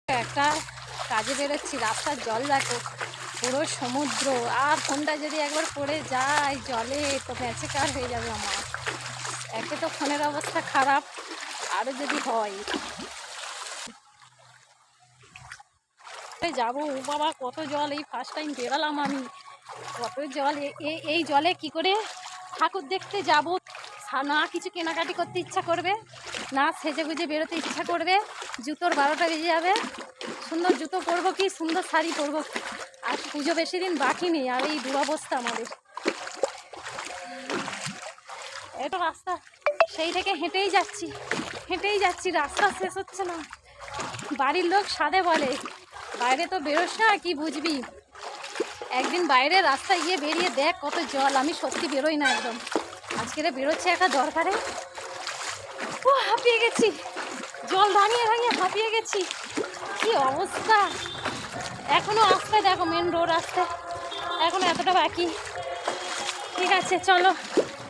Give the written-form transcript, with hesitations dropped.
একটা কাজে বেরোচ্ছি, রাস্তার জল দেখো পুরো সমুদ্র। আর ফোনটা যদি একবার পড়ে যায় জলে তো ম্যাচেকার হয়ে যাবে আমার। একে তো ফোনের অবস্থা খারাপ, আরও যদি হয় যাবো। ও বাবা কত জল! এই ফার্স্ট টাইম বেরালাম আমি, কত জল! এই জলে কি করে ঠাকুর দেখতে যাব? না কিছু কেনাকাটি করতে ইচ্ছা করবে, না সেজে গুজে বেরোতে ইচ্ছা করবে। জুতোর 12টা বেজে যাবে। সুন্দর জুতো পরবো কি সুন্দর শাড়ি পরবো, আর পুজো বেশি দিন বাকি নেই। আর এই দুরবস্থা আমাদের। এটা রাস্তা, সেই থেকে হেঁটেই যাচ্ছি, রাস্তা শেষ হচ্ছে না। বাড়ির লোক সাধে বলে বাইরে তো বেরোস না, কি বুঝবি, একদিন বাইরে রাস্তায় গিয়ে বেরিয়ে দেখ কত জল। আমি সত্যি বেরোই না একদম, আজকে বেরোচ্ছে একটা দরকারে। ও হাঁপিয়ে গেছি, জল দাঁড়িয়ে হাঁপিয়ে গেছি, কি অবস্থা! এখনো আসতে দেখো, মেন রোড আসতে এখনো এতটা বাকি। ঠিক আছে চলো।